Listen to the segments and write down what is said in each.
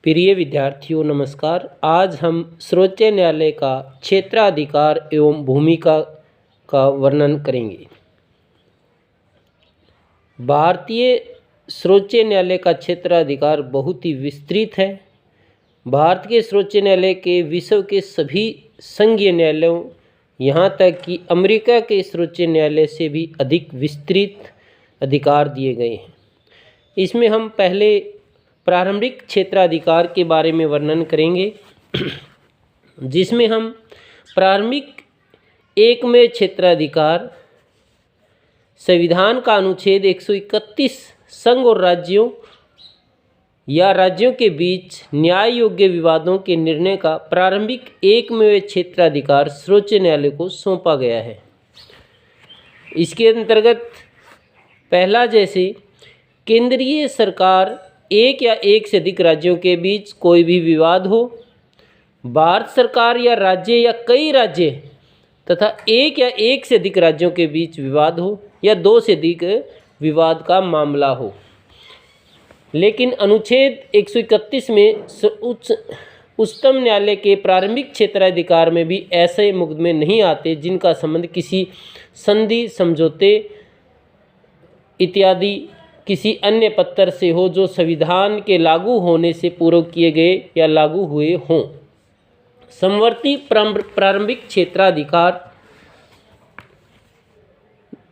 प्रिय विद्यार्थियों नमस्कार। आज हम सर्वोच्च न्यायालय का क्षेत्राधिकार एवं भूमिका का वर्णन करेंगे। भारतीय सर्वोच्च न्यायालय का क्षेत्राधिकार बहुत ही विस्तृत है। भारत के सर्वोच्च न्यायालय के विश्व के सभी संघीय न्यायालयों यहाँ तक कि अमेरिका के सर्वोच्च न्यायालय से भी अधिक विस्तृत अधिकार दिए गए हैं। इसमें हम पहले प्रारंभिक क्षेत्राधिकार के बारे में वर्णन करेंगे, जिसमें हम प्रारंभिक एक में क्षेत्राधिकार संविधान का अनुच्छेद 131 संघ और राज्यों या राज्यों के बीच न्याय योग्य विवादों के निर्णय का प्रारंभिक एक में क्षेत्राधिकार सर्वोच्च न्यायालय को सौंपा गया है। इसके अंतर्गत पहला, जैसे केंद्रीय सरकार एक या एक से अधिक राज्यों के बीच कोई भी विवाद हो, भारत सरकार या राज्य या कई राज्य तथा एक या एक से अधिक राज्यों के बीच विवाद हो या दो से अधिक विवाद का मामला हो। लेकिन अनुच्छेद 131 में उच्चतम न्यायालय के प्रारंभिक क्षेत्राधिकार में भी ऐसे मुकदमे नहीं आते जिनका संबंध किसी संधि, समझौते इत्यादि किसी अन्य पत्र से हो जो संविधान के लागू होने से पूर्व किए गए या लागू हुए हों। समवर्ती प्रारंभिक क्षेत्राधिकार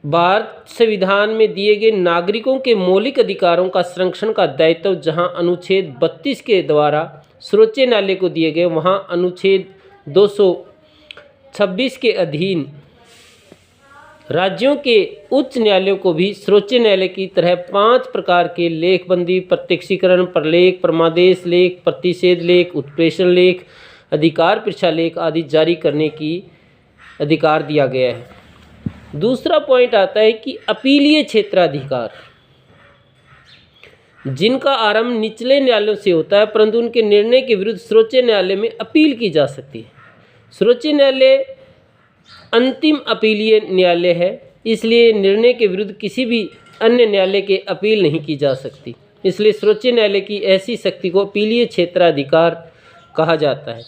भारत संविधान में दिए गए नागरिकों के मौलिक अधिकारों का संरक्षण का दायित्व जहां अनुच्छेद 32 के द्वारा सर्वोच्च न्यायालय को दिए गए, वहां अनुच्छेद 226 के अधीन राज्यों के उच्च न्यायालयों को भी सर्वोच्च न्यायालय की तरह 5 प्रकार के लेखबंदी, प्रत्यक्षीकरण, प्रलेख, परमादेश लेख, प्रतिषेध लेख, उत्प्रेषण लेख, अधिकार परीक्षा लेख आदि जारी करने की अधिकार दिया गया है। दूसरा पॉइंट आता है कि अपीलीय क्षेत्राधिकार, जिनका आरंभ निचले न्यायालयों से होता है परंतु उनके निर्णय के विरुद्ध सर्वोच्च न्यायालय में अपील की जा सकती है। सर्वोच्च न्यायालय अंतिम अपीलीय न्यायालय है, इसलिए निर्णय के विरुद्ध किसी भी अन्य न्यायालय के अपील नहीं की जा सकती। इसलिए सर्वोच्च न्यायालय की ऐसी शक्ति को अपीलीय क्षेत्राधिकार कहा जाता है।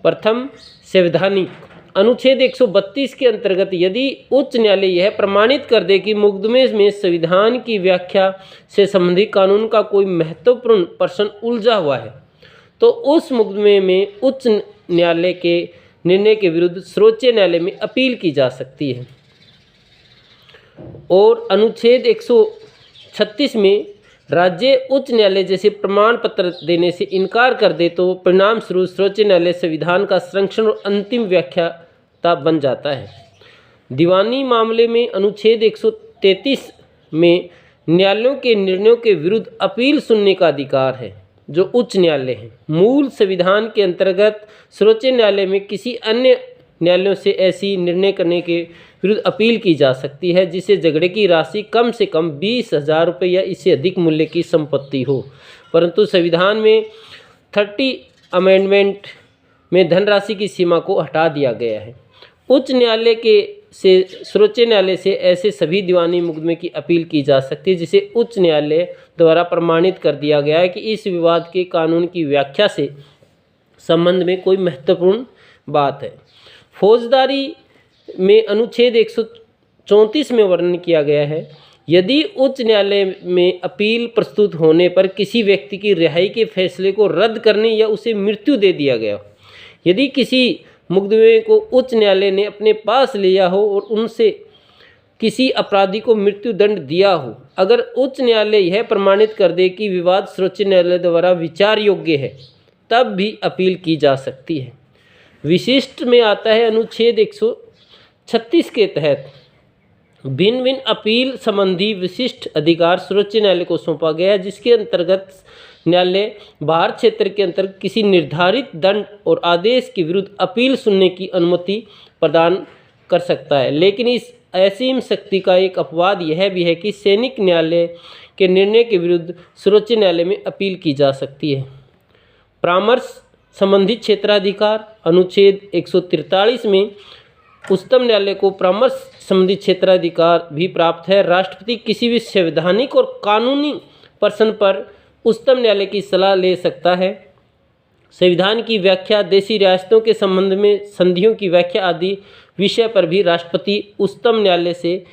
प्रथम, संवैधानिक अनुच्छेद 132 के अंतर्गत यदि उच्च न्यायालय यह प्रमाणित कर दे कि मुकदमे में संविधान की व्याख्या से संबंधित कानून का कोई महत्वपूर्ण प्रश्न उलझा हुआ है, तो उस मुकदमे में उच्च न्यायालय के निर्णय के विरुद्ध सर्वोच्च न्यायालय में अपील की जा सकती है। और अनुच्छेद 136 में राज्य उच्च न्यायालय जैसे प्रमाण पत्र देने से इनकार कर दे तो परिणाम स्वरूप सर्वोच्च न्यायालय संविधान का संरक्षण और अंतिम व्याख्याता बन जाता है। दीवानी मामले में अनुच्छेद 133 में न्यायालयों के निर्णयों के विरुद्ध अपील सुनने का अधिकार है, जो उच्च न्यायालय है। मूल संविधान के अंतर्गत सर्वोच्च न्यायालय में किसी अन्य न्यायालयों से ऐसी निर्णय करने के विरुद्ध अपील की जा सकती है जिसे झगड़े की राशि कम से कम 20,000 रुपये या इससे अधिक मूल्य की संपत्ति हो, परंतु संविधान में 30 अमेंडमेंट में धनराशि की सीमा को हटा दिया गया है। उच्च न्यायालय के से सर्वोच्च न्यायालय से ऐसे सभी दीवानी मुकदमे की अपील की जा सकती है जिसे उच्च न्यायालय द्वारा प्रमाणित कर दिया गया है कि इस विवाद के कानून की व्याख्या से संबंध में कोई महत्वपूर्ण बात है। फौजदारी में अनुच्छेद 134 में वर्णन किया गया है, यदि उच्च न्यायालय में अपील प्रस्तुत होने पर किसी व्यक्ति की रिहाई के फैसले को रद्द करने या उसे मृत्यु दे दिया गया, यदि किसी मुकदमे को उच्च न्यायालय ने अपने पास लिया हो और उनसे किसी अपराधी को मृत्यु दंड दिया हो, अगर उच्च न्यायालय यह प्रमाणित कर दे कि विवाद सर्वोच्च न्यायालय द्वारा विचार योग्य है, तब भी अपील की जा सकती है। विशिष्ट में आता है अनुच्छेद 136 के तहत भिन्न भिन्न अपील संबंधी विशिष्ट अधिकार सर्वोच्च न्यायालय को सौंपा गया है, जिसके अंतर्गत न्यायालय भारत क्षेत्र के अंतर्गत किसी निर्धारित दंड और आदेश के विरुद्ध अपील सुनने की अनुमति प्रदान कर सकता है। लेकिन इस असीम शक्ति का एक अपवाद यह भी है कि सैनिक न्यायालय के निर्णय के विरुद्ध सर्वोच्च न्यायालय में अपील की जा सकती है। परामर्श संबंधित क्षेत्राधिकार अनुच्छेद 143 में उच्चतम न्यायालय को परामर्श संबंधी क्षेत्राधिकार भी प्राप्त है। राष्ट्रपति किसी भी संवैधानिक और कानूनी प्रश्न पर उच्चतम न्यायालय की सलाह ले सकता है। संविधान की व्याख्या, देशी रियासतों के संबंध में संधियों की व्याख्या आदि विषय पर भी राष्ट्रपति उच्चतम न्यायालय से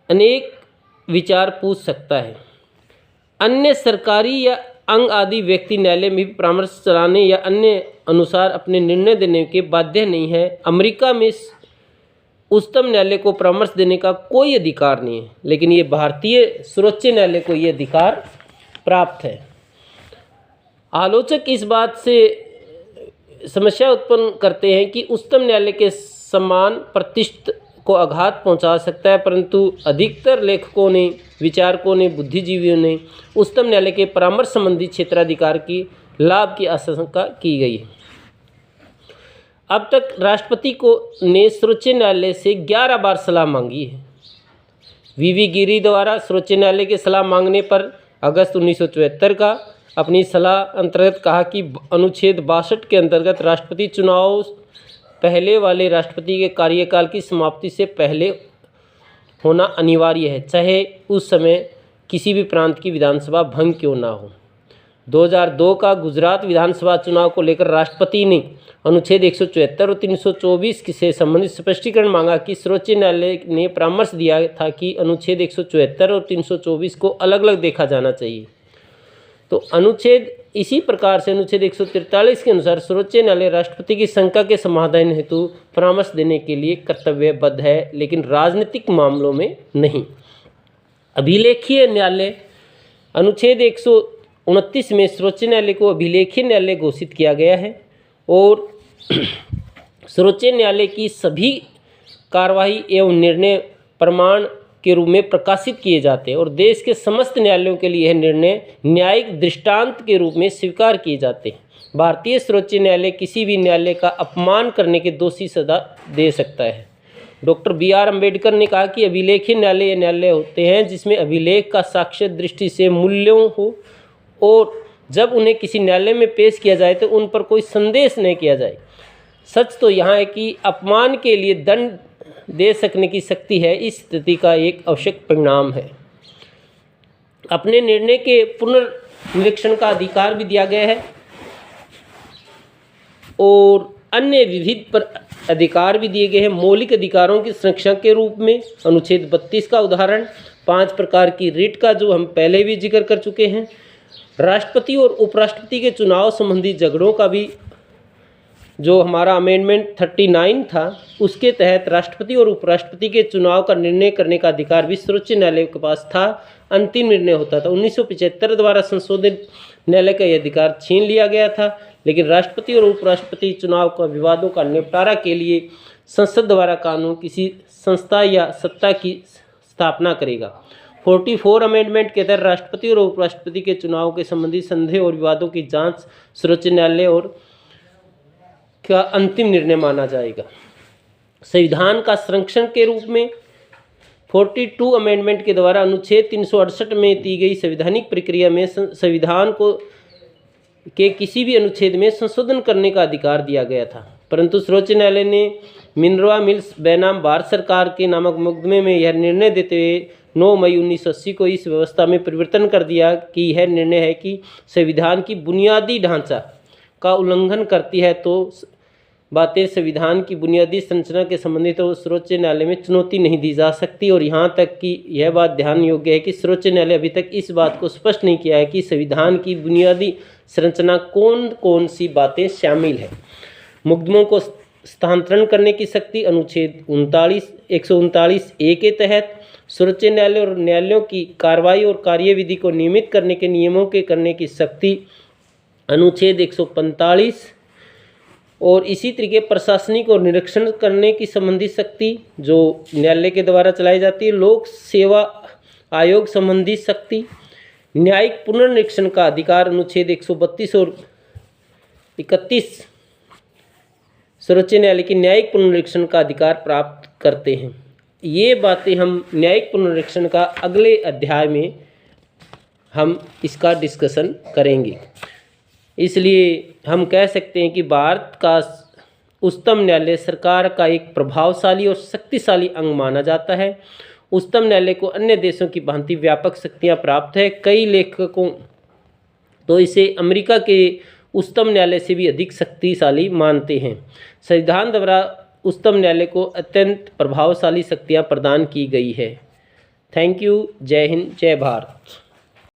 अनेक विचार पूछ सकता है। अन्य सरकारी या अंग आदि व्यक्ति न्यायालय में भी परामर्श चलाने या अन्य अनुसार अपने निर्णय देने के बाध्य नहीं है। अमेरिका में उच्चतम न्यायालय को परामर्श देने का कोई अधिकार नहीं है, लेकिन ये भारतीय सर्वोच्च न्यायालय को ये अधिकार प्राप्त है। आलोचक इस बात से समस्या उत्पन्न करते हैं कि उच्चतम न्यायालय के सम्मान प्रतिष्ठा को आघात पहुंचा सकता है, परंतु अधिकतर लेखकों ने, विचारकों ने, बुद्धिजीवियों ने उच्चतम न्यायालय के परामर्श संबंधी क्षेत्राधिकार की लाभ की आशंका की गई है। अब तक राष्ट्रपति को ने सर्वोच्च न्यायालय से 11 बार सलाह मांगी है। वी गिरी द्वारा सर्वोच्च न्यायालय की सलाह मांगने पर अगस्त 1974 का अपनी सलाह अंतर्गत कहा कि अनुच्छेद 62 के अंतर्गत राष्ट्रपति चुनाव पहले वाले राष्ट्रपति के कार्यकाल की समाप्ति से पहले होना अनिवार्य है, चाहे उस समय किसी भी प्रांत की विधानसभा भंग क्यों ना हो। 2002 का गुजरात विधानसभा चुनाव को लेकर राष्ट्रपति ने अनुच्छेद 174 और 324 से संबंधित स्पष्टीकरण मांगा कि सर्वोच्च न्यायालय ने परामर्श दिया था कि अनुच्छेद 174 और 324 को अलग अलग देखा जाना चाहिए। तो अनुच्छेद इसी प्रकार से अनुच्छेद 143 के अनुसार सर्वोच्च न्यायालय राष्ट्रपति की शंका के समाधान हेतु परामर्श देने के लिए कर्तव्यबद्ध है, लेकिन राजनीतिक मामलों में नहीं। अभिलेखीय न्यायालय, अनुच्छेद 129 में सर्वोच्च न्यायालय को अभिलेखीय न्यायालय घोषित किया गया है और सर्वोच्च न्यायालय की सभी कार्यवाही एवं निर्णय प्रमाण के रूप में प्रकाशित किए जाते हैं और देश के समस्त न्यायालयों के लिए यह निर्णय न्यायिक दृष्टांत के रूप में स्वीकार किए जाते हैं। भारतीय सर्वोच्च न्यायालय किसी भी न्यायालय का अपमान करने के दोषी सजा दे सकता है। डॉक्टर BR अम्बेडकर ने कहा कि अभिलेखीय न्यायालय न्यायालय होते हैं जिसमें अभिलेख का साक्ष्य दृष्टि से मूल्यों हो और जब उन्हें किसी न्यायालय में पेश किया जाए तो उन पर कोई संदेश नहीं किया जाए। सच तो यहाँ है कि अपमान के लिए दंड दे सकने की शक्ति है, इस स्थिति का एक आवश्यक परिणाम है। अपने निर्णय के पुनर्निरीक्षण का अधिकार भी दिया गया है और अन्य विविध पर अधिकार भी दिए गए हैं। मौलिक अधिकारों की संरक्षण के रूप में अनुच्छेद 32 का उदाहरण 5 प्रकार की रिट का जो हम पहले भी जिक्र कर चुके हैं। राष्ट्रपति और उपराष्ट्रपति के चुनाव संबंधी झगड़ों का भी जो हमारा अमेंडमेंट 39 था उसके तहत राष्ट्रपति और उपराष्ट्रपति के चुनाव का निर्णय करने का अधिकार भी सर्वोच्च न्यायालय के पास था, अंतिम निर्णय होता था। 1975 द्वारा संशोधित न्यायालय का यह अधिकार छीन लिया गया था, लेकिन राष्ट्रपति और उपराष्ट्रपति चुनाव का विवादों का निपटारा के लिए संसद द्वारा कानून किसी संस्था या सत्ता की स्थापना करेगा। 44 अमेंडमेंट के तहत राष्ट्रपति और उपराष्ट्रपति के चुनाव के संबंधी संदेह और विवादों की जांच सर्वोच्च न्यायालय और का अंतिम निर्णय माना जाएगा। संविधान का संरक्षण के रूप में 42 अमेंडमेंट के द्वारा अनुच्छेद 368 में दी गई संवैधानिक प्रक्रिया में संविधान को के किसी भी अनुच्छेद में संशोधन करने का अधिकार दिया गया था, परंतु सर्वोच्च न्यायालय ने मिनर्वा मिल्स बनाम भारत सरकार के नामक मुकदमे में यह निर्णय देते हुए 9 मई 1980 को इस व्यवस्था में परिवर्तन कर दिया कि यह निर्णय है कि संविधान की बुनियादी ढांचा का उल्लंघन करती है तो बातें संविधान की बुनियादी संरचना के संबंधित तो सर्वोच्च न्यायालय में चुनौती नहीं दी जा सकती। और यहाँ तक कि यह बात ध्यान योग्य है कि सर्वोच्च न्यायालय अभी तक इस बात को स्पष्ट नहीं किया है कि संविधान की बुनियादी संरचना कौन कौन सी बातें शामिल है। मुकदमों को स्थानांतरण करने की शक्ति अनुच्छेद 139 ए के तहत सर्वोच्च न्यायालय और न्यायालयों की कार्रवाई और कार्यविधि को नियमित करने के नियमों के करने की शक्ति अनुच्छेद 145 और इसी तरीके प्रशासनिक और निरीक्षण करने की संबंधी शक्ति जो न्यायालय के द्वारा चलाई जाती है। लोक सेवा आयोग संबंधी शक्ति, न्यायिक पुनर्निरीक्षण का अधिकार अनुच्छेद 132 और 31 सर्वोच्च न्यायालय की न्यायिक पुनर्निरीक्षण का अधिकार प्राप्त करते हैं। ये बातें हम न्यायिक पुनर्निरीक्षण का अगले अध्याय में हम इसका डिस्कशन करेंगे। इसलिए हम कह सकते हैं कि भारत का उच्चतम न्यायालय सरकार का एक प्रभावशाली और शक्तिशाली अंग माना जाता है। उच्चतम न्यायालय को अन्य देशों की भांति व्यापक शक्तियां प्राप्त है। कई लेखकों तो इसे अमेरिका के उच्चतम न्यायालय से भी अधिक शक्तिशाली मानते हैं। संविधान द्वारा उच्चतम न्यायालय को अत्यंत प्रभावशाली शक्तियाँ प्रदान की गई है। Thank you. जय हिंद, जय भारत।